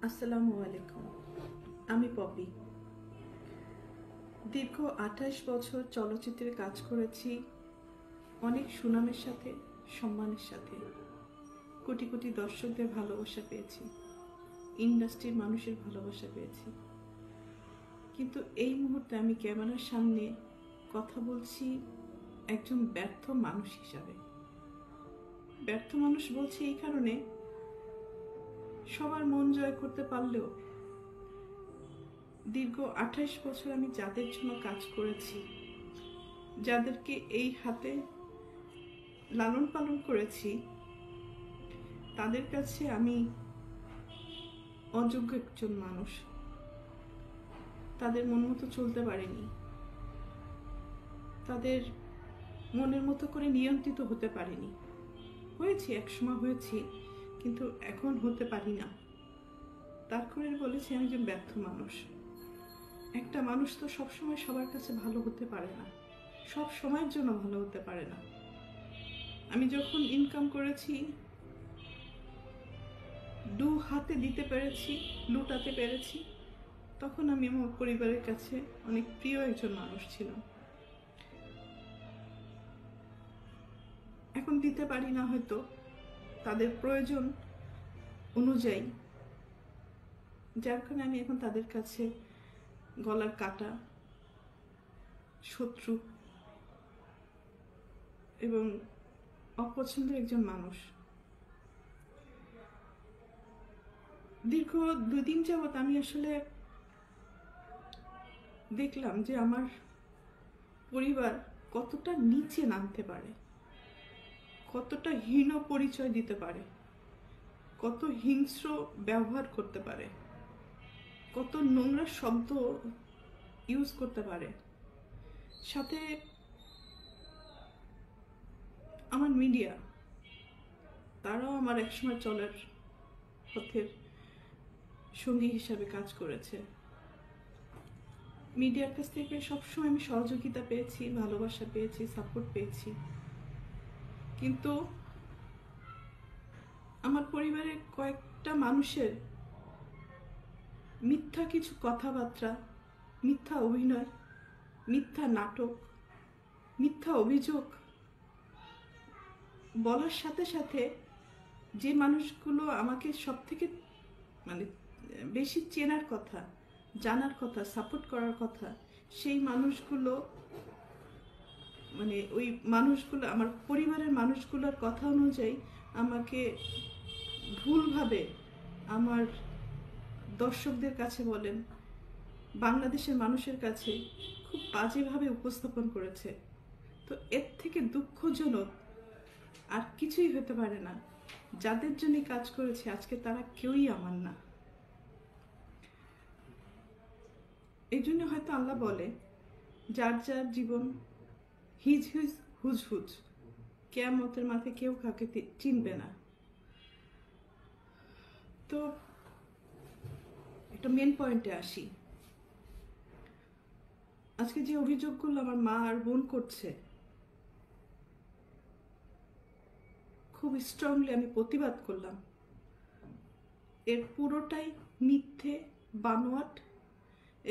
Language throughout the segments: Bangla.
আসসালামু আলাইকুম। আমি পপি। দীর্ঘ ২৮ বছর চলচ্চিত্রে কাজ করেছি, অনেক সুনামের সাথে, সম্মানের সাথে। কোটি কোটি দর্শকদের ভালোবাসা পেয়েছি, ইন্ডাস্ট্রির মানুষের ভালোবাসা পেয়েছি। কিন্তু এই মুহূর্তে আমি ক্যামেরার সামনে কথা বলছি একজন ব্যর্থ মানুষ হিসাবে। ব্যর্থ মানুষ বলছি এই কারণে, সবার মন জয় করতে পারলেও দীর্ঘ ২৮ বছর আমি যাদের জন্য কাজ করেছি, যাদেরকে এই হাতে লালন পালন করেছি, তাদের কাছে আমি অযোগ্য একজন মানুষ। তাদের মন মতো চলতে পারিনি, তাদের মনের মতো করে নিয়ন্ত্রিত হতে পারিনি। হয়েছি, একসময় হয়েছি, কিন্তু এখন হতে পারি না। তার করে বলেছি আমি একজন ব্যর্থ মানুষ। একটা মানুষ তো সবসময় সবার কাছে ভালো হতে পারে না, সব সময়ের জন্য ভালো হতে পারে না। আমি যখন ইনকাম করেছি, দু হাতে দিতে পেরেছি, লুটাতে পেরেছি, তখন আমি আমার পরিবারের কাছে অনেক প্রিয় একজন মানুষ ছিলাম। এখন দিতে পারি না, হয়তো তাদের প্রয়োজন অনুযায়ী, যার কারণে আমি এখন তাদের কাছে গলার কাটা, শত্রু এবং অপছন্দের একজন মানুষ। দীর্ঘ 2 দিন যাবৎ আমি আসলে দেখলাম যে আমার পরিবার কতটা নিচে নামতে পারে, কতটা হীন পরিচয় দিতে পারে, কত হিংস্র ব্যবহার করতে পারে, কত নোংরা শব্দ ইউজ করতে পারে। সাথে আমার মিডিয়া, তারাও আমার একসময় চলার পথের সঙ্গী হিসাবে কাজ করেছে। মিডিয়ার কাছ থেকে সবসময় আমি সহযোগিতা পেয়েছি, ভালোবাসা পেয়েছি, সাপোর্ট পেয়েছি। কিন্তু আমার পরিবারের কয়েকটা মানুষের মিথ্যা কিছু কথাবার্তা, মিথ্যা অভিনয়, মিথ্যা নাটক, মিথ্যা অভিযোগ বলার সাথে সাথে যে মানুষগুলো আমাকে সব থেকে বেশি চেনার কথা, জানার কথা, সাপোর্ট করার কথা, সেই মানুষগুলো ওই মানুষগুলো আমার পরিবারের মানুষগুলোর কথা অনুযায়ী আমাকে ভুলভাবে আমার দর্শকদের কাছে বলেন, বাংলাদেশের মানুষের কাছে খুব বাজেভাবে উপস্থাপন করেছে। তো এর থেকে দুঃখজনক আর কিছুই হতে পারে না। যাদের জন্য কাজ করেছে আজকে তারা কেউই আমার না। এই জন্য হয়তো আল্লাহ বলে, যার যার জীবন হিজ হিজ হুজ হুজ, কিয়ামতের মাঠে কেউ কাউকে চিনবে না। তো একটা মেন পয়েন্টে আসি। আজকে যে অভিযোগগুলো আমার মা আর বোন করছে, খুব স্ট্রংলি আমি প্রতিবাদ করলাম। এর পুরোটাই মিথ্যে, বানোয়াট,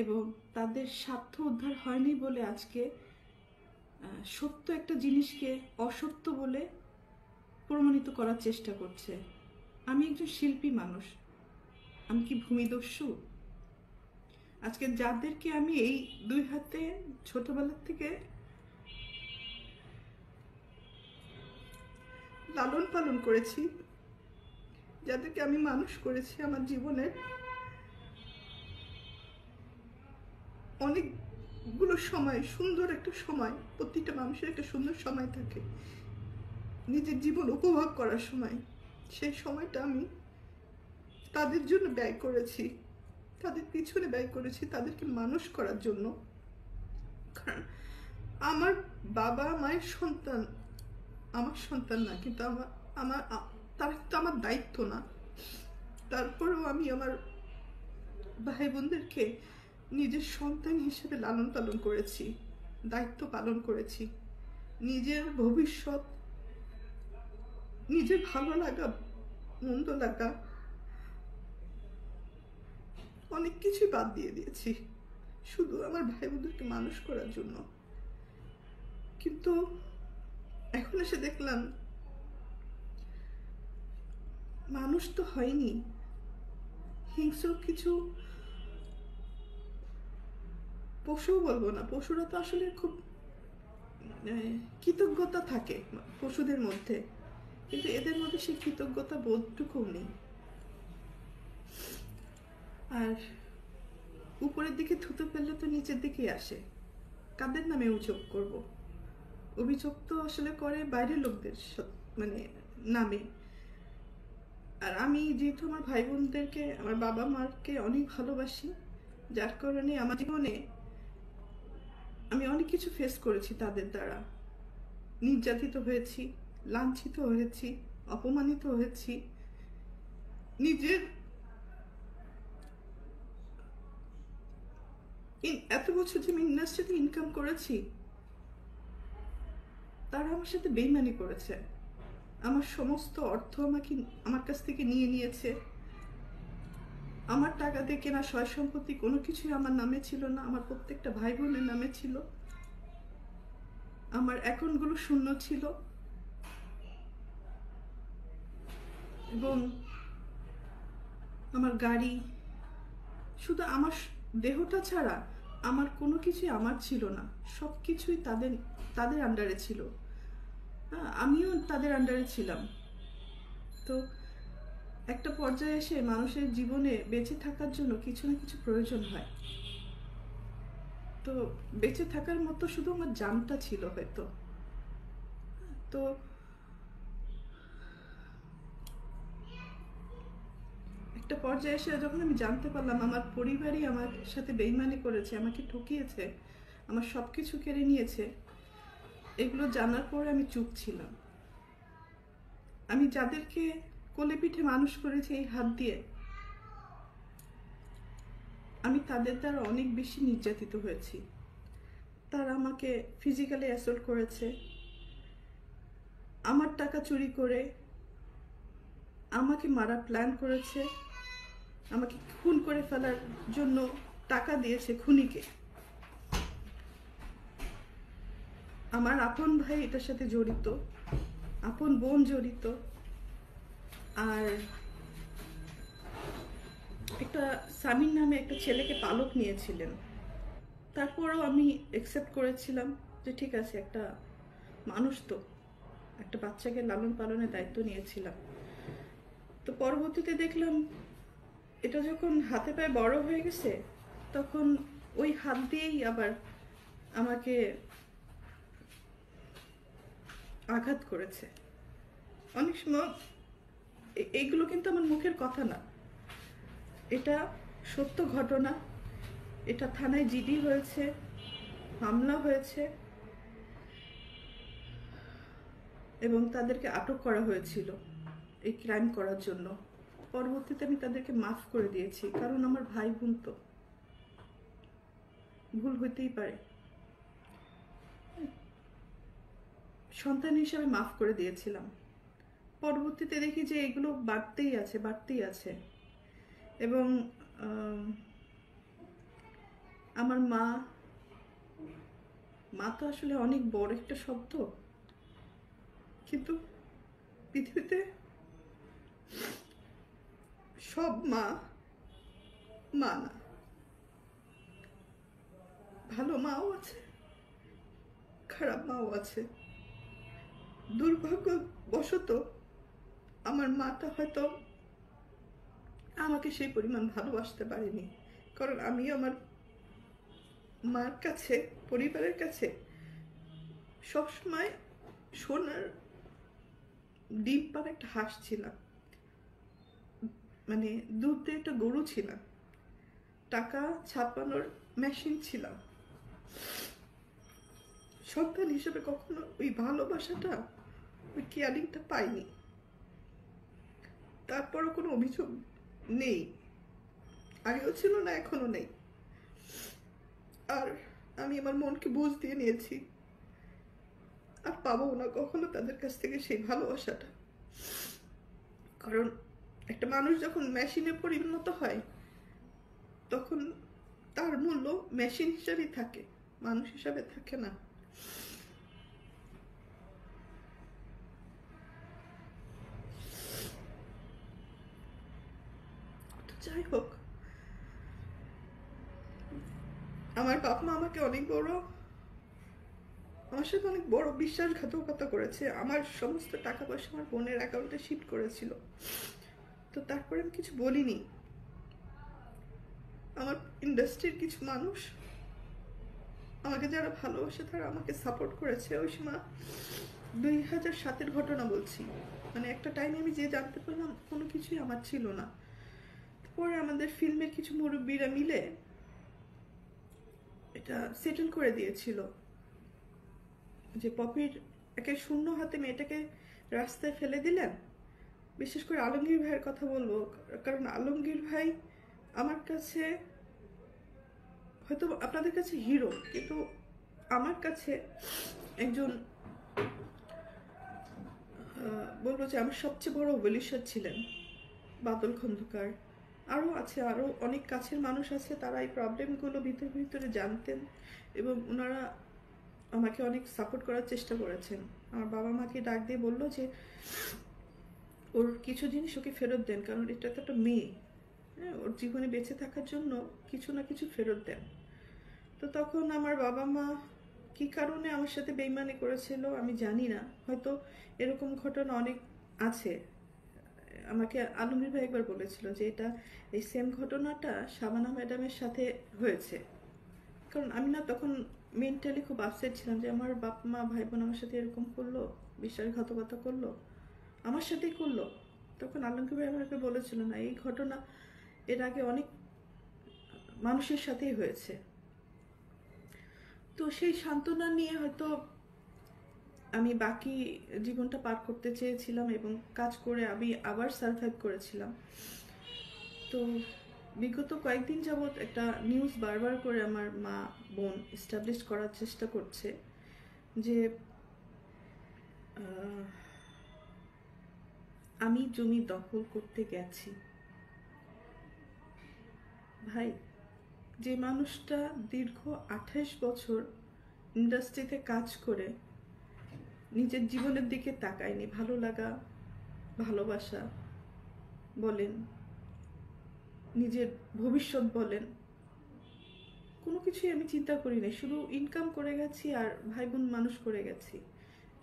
এবং তাদের স্বার্থ উদ্ধার হয়নি বলে আজকে সত্য একটা জিনিসকে অসত্য বলে প্রমাণিত করার চেষ্টা করছে। আমি একজন শিল্পী মানুষ, আমি কি ভূমিদস্যু? আজকে যাদেরকে আমি এই 2 হাতে ছোটবেলার থেকে লালন পালন করেছি, যাদেরকে আমি মানুষ করেছি, আমার জীবনের অনেকগুলো সময়, সুন্দর একটা সময়, প্রতিটা মানুষের একটা সুন্দর সময় থাকে নিজের জীবন উপভোগ করার সময়, সেই সময়টা আমি তাদের জন্য ব্যয় করেছি, তাদের পিছনে ব্যয় করেছি, তাদেরকে মানুষ করার জন্য। কারণ আমার বাবা মায়ের সন্তান আমার সন্তান না, কিন্তু তারা কিন্তু আমার দায়িত্ব না। তারপরেও আমি আমার ভাই বোনদেরকে নিজের সন্তান হিসেবে লালন পালন করেছি, দায়িত্ব পালন করেছি। নিজের ভবিষ্যৎ, নিজের ভালো লাগা, মন্দ লাগা, অনেক কিছুই বাদ দিয়ে দিয়েছি শুধু আমার ভাই বোনদেরকে মানুষ করার জন্য। কিন্তু এখন এসে দেখলাম মানুষ তো হয়নি, হিংস্র কিছু পশুও বলবো না, পশুরা তো আসলে খুব কৃতজ্ঞতা থাকে পশুদের মধ্যে, কিন্তু এদের মধ্যে সেই কৃতজ্ঞতা বোধটুকুও নেই। আর উপরের দিকে থুতু ফেললে তো নিচের দিকেই আসে। কাদের নামে অভিযোগ করব? অভিযোগ তো আসলে করে বাইরের লোকদের মানে নামে। আর আমি যেহেতু আমার ভাই বোনদেরকে, আমার বাবা মাকে অনেক ভালোবাসি, যার কারণে আমার জীবনে আমি অনেক কিছু ফেস করেছি তাদের দ্বারা। নির্যাতিত হয়েছি, লাঞ্ছিত হয়েছি, অপমানিত হয়েছি। নিজের এত বছর যে আমি ইন্ডাস্ট্রিতে ইনকাম করেছি, তারা আমার সাথে বেইমানি করেছে। আমার সমস্ত অর্থ আমার কাছ থেকে নিয়ে নিয়েছে। আমার টাকা দিয়ে কেনা সয় সম্পত্তি কোনো কিছুই আমার নামে ছিল না, আমার প্রত্যেকটা ভাই বোনের নামে ছিল। আমার অ্যাকাউন্টগুলো শূন্য ছিল এবং আমার গাড়ি, শুধু আমার দেহটা ছাড়া আমার কোনো কিছুই আমার ছিল না। সব কিছুই তাদের আন্ডারে ছিল। আমিও তাদের আন্ডারে ছিলাম। তো একটা পর্যায়ে এসে মানুষের জীবনে বেঁচে থাকার জন্য কিছু না কিছু প্রয়োজন হয়। তো বেঁচে থাকার মতো শুধু আমার জানটা ছিল হয়তো। তো একটা পর্যায়ে এসে যখন আমি জানতে পারলাম আমার পরিবারই আমার সাথে বেইমানি করেছে, আমাকে ঠকিয়েছে, আমার সব কিছু কেড়ে নিয়েছে, এগুলো জানার পরে আমি চুপ ছিলাম। আমি যাদেরকে কোলে পিঠে মানুষ করেছি এই হাত দিয়ে, আমি তাদের দ্বারা অনেক বেশি নির্যাতিত হয়েছি। তারা আমাকে ফিজিক্যালি অ্যাসল্ট করেছে, আমার টাকা চুরি করে আমাকে মারা প্ল্যান করেছে, আমাকে খুন করে ফেলার জন্য টাকা দিয়েছে খুনিকে। আমার আপন ভাই এটার সাথে জড়িত, আপন বোন জড়িত, আর একটা সামিন নামে একটা ছেলেকে পালক নিয়েছিলেন। তারপরও আমি অ্যাকসেপ্ট করেছিলাম যে ঠিক আছে, একটা মানুষ তো, একটা বাচ্চাকে লালন পালনের দায়িত্ব নিয়েছিলাম। তো পরবর্তীতে দেখলাম এটা যখন হাতে পায়ে বড় হয়ে গেছে, তখন ওই হাত দিয়েই আবার আমাকে আঘাত করেছে। অনেক সময় এইগুলো কিন্তু আমার মুখের কথা না, এটা সত্য ঘটনা। এটা থানায় জিডি হয়েছে, মামলা হয়েছে এবং তাদেরকে আটক করা হয়েছিল এই ক্রাইম করার জন্য। পরবর্তীতে আমি তাদেরকে মাফ করে দিয়েছি, কারণ আমার ভাই বোন তো, ভুল হইতেই পারে। সন্তান হিসাবে মাফ করে দিয়েছিলাম। পরবর্তীতে দেখি যে এগুলো বাড়তেই আছে। এবং আমার মা তো আসলে অনেক বড় একটা শব্দ, কিন্তু পৃথিবীতে সব মা না। ভালো মাও আছে, খারাপ মাও আছে। দুর্ভাগ্যবশত আমার মাটা হয়তো আমাকে সেই পরিমাণ ভালোবাসতে পারেনি, কারণ আমি আমার মার কাছে, পরিবারের কাছে সবসময় সোনার ডিম পাড়া একটা হাঁস ছিলাম, মানে দুধ দিয়ে একটা গরু ছিলাম, টাকা ছাপানোর মেশিন ছিলাম। সন্তান হিসেবে কখনো ওই ভালোবাসাটা, ওই কেয়ারিংটা পাইনি। তারপরও কোনো অভিযোগ নেই, আগেও ছিল না, এখনো নেই। আর আমি আমার মনকে বুঝ দিয়ে নিয়েছি, আর পাবো না কখনো তাদের কাছ থেকে সেই ভালোবাসাটা। কারণ একটা মানুষ যখন মেশিনে পরিণত হয়, তখন তার মূল্য মেশিন হিসাবেই থাকে, মানুষ হিসাবে থাকে না। তো যাই হোক, আমার বাপ মা আমাকে আমার সাথে অনেক বড় বিশ্বাসঘাতকতা করেছে। আমার সমস্ত টাকা পয়সা আমার বোনের অ্যাকাউন্টে শিফট করেছিল। তো তারপরে আমি কিছু বলিনি। আমার ইন্ডাস্ট্রির কিছু মানুষ, আমাকে যারা ভালোবাসে, তারা আমাকে সাপোর্ট করেছে। ওই সময় 2007-এর ঘটনা বলছি, মানে একটা টাইমে আমি যে জানতে পারলাম কোনো কিছুই আমার ছিল না। পরে আমাদের ফিল্মের কিছু মুরব্বীরা মিলে এটা সেটেল করে দিয়েছিল যে পপির একে শূন্য হাতে মেয়েটাকে রাস্তায় ফেলে দিলেন। বিশেষ করে আলমগীর ভাইয়ের কথা বলবো, কারণ আলমগীর ভাই আমার কাছে, হয়তো আপনাদের কাছে হিরো, কিন্তু আমার কাছে একজন, বলবো যে আমার সবচেয়ে বড় ওয়েলিশার ছিলেন বাদল খন্দকার। আরও আছে, আরও অনেক কাছের মানুষ আছে, তারা এই প্রবলেমগুলো ভিতরে ভিতরে জানতেন এবং ওনারা আমাকে অনেক সাপোর্ট করার চেষ্টা করেছেন। আমার বাবা মাকে ডাক দিয়ে বললো যে ওর কিছু জিনিস ওকে ফেরত দেন, কারণ এটা তো একটা মেয়ে, হ্যাঁ, ওর জীবনে বেঁচে থাকার জন্য কিছু না কিছু ফেরত দেন। তো তখন আমার বাবা মা কী কারণে আমার সাথে বেইমানি করেছিল আমি জানি না, হয়তো এরকম ঘটনা অনেক আছে। আমাকে আলমগীর ভাই একবার বলেছিল যে এটা, এই সেম ঘটনাটা শাবানা ম্যাডামের সাথে হয়েছে। কারণ আমি না তখন মেন্টালি খুব আপসেট ছিলাম যে আমার বাপ মা ভাই বোন আমার সাথে এরকম করলো, বিশ্বাসঘাতকতা করলো, আমার সাথেই করলো। তখন আলমগীর ভাই আমাকে বলেছিল না, এই ঘটনা এর আগে অনেক মানুষের সাথেই হয়েছে। তো সেই সান্ত্বনা নিয়ে হয়তো আমি বাকি জীবনটা পার করতে চেয়েছিলাম এবং কাজ করে আমি আবার সারভাইভ করেছিলাম। তো বিগত কয়েকদিন যাবৎ একটা নিউজ বারবার করে আমার মা বোন এস্টাবলিশ করার চেষ্টা করছে যে আমি জমি দখল করতে গেছি। ভাই, যে মানুষটা দীর্ঘ 28 বছর ইন্ডাস্ট্রিতে কাজ করে নিজের জীবনের দিকে তাকায়নি, ভালো লাগা, ভালোবাসা বলেন, নিজের ভবিষ্যৎ বলেন, কোনো কিছুই আমি চিন্তা করি না। শুধু ইনকাম করে গেছি আর ভাই বোন মানুষ করে গেছি।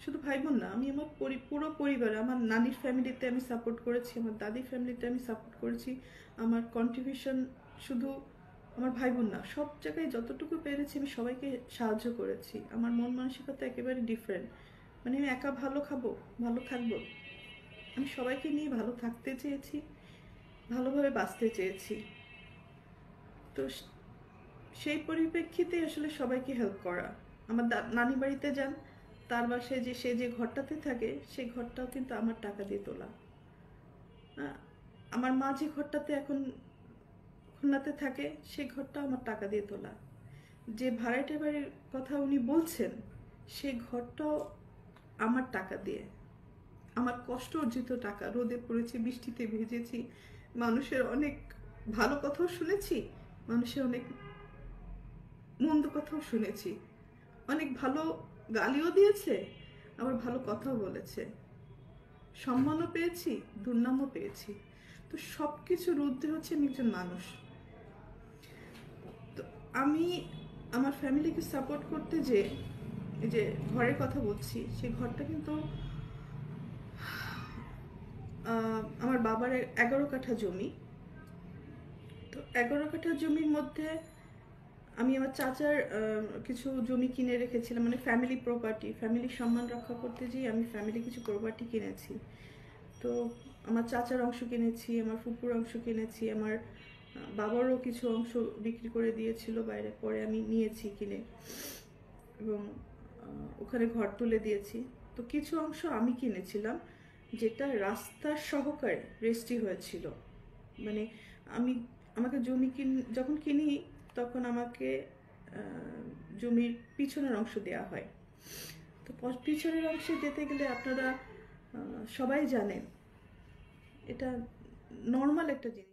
শুধু ভাই বোন না, আমি আমার পুরো পরিবার, আমার নানির ফ্যামিলিতে আমি সাপোর্ট করেছি, আমার দাদির ফ্যামিলিতে আমি সাপোর্ট করেছি। আমার কন্ট্রিবিউশন শুধু আমার ভাই বোন না, সব জায়গায় যতটুকু পেরেছি আমি সবাইকে সাহায্য করেছি। আমার মন মানসিকতা একেবারে ডিফারেন্ট। মানে আমি একা ভালো খাবো, ভালো থাকবো, আমি সবাইকে নিয়ে ভালো থাকতে চেয়েছি, ভালোভাবে বাঁচতে চেয়েছি। তো সেই পরিপ্রেক্ষিতে আসলে সবাইকে হেল্প করা। আমার নানি বাড়িতে যান, তার বাসায় যে সে যে ঘরটাতে থাকে সেই ঘরটাও কিন্তু আমার টাকা দিয়ে তোলা। আমার মা যে ঘরটাতে এখন খুলনাতে থাকে সেই ঘরটাও আমার টাকা দিয়ে তোলা। যে ভাড়াটে বাড়ির কথা উনি বলছেন সেই ঘরটাও আমার টাকা দিয়ে, আমার কষ্ট অর্জিত টাকা। রোদে পড়েছি, বৃষ্টিতে ভিজেছি, মানুষের অনেক ভালো কথাও শুনেছি, মানুষের অনেক মন্দ কথাও শুনেছি, অনেক ভালো গালিও দিয়েছে, আবার ভালো কথাও বলেছে, সম্মানও পেয়েছি, দুর্নামও পেয়েছি। তো সব কিছুর ঊর্ধ্বে হচ্ছে আমি একজন মানুষ। তো আমি আমার ফ্যামিলিকে সাপোর্ট করতে যে এই যে ঘরের কথা বলছি, সেই ঘরটা কিন্তু আমার বাবার 11 কাঠা জমি। তো 11 কাঠা জমির মধ্যে আমি আমার চাচার কিছু জমি কিনে রেখেছিলাম, মানে ফ্যামিলি প্রপার্টি, ফ্যামিলির সম্মান রক্ষা করতে যেয়ে আমি ফ্যামিলি কিছু প্রপার্টি কিনেছি। তো আমার চাচার অংশ কিনেছি, আমার ফুপুর অংশ কিনেছি, আমার বাবারও কিছু অংশ বিক্রি করে দিয়েছিল বাইরে, পরে আমি নিয়েছি কিনে এবং ওখানে ঘর তুলে দিয়েছি। তো কিছু অংশ আমি কিনেছিলাম যেটা রাস্তার সহকারে রেজিস্ট্রি হয়েছিল। মানে আমাকে জমি যখন কিনি তখন আমাকে জমির পিছনের অংশ দেওয়া হয়। তো পিছনের অংশে যেতে গেলে আপনারা সবাই জানেন এটা নর্মাল একটা জিনিস।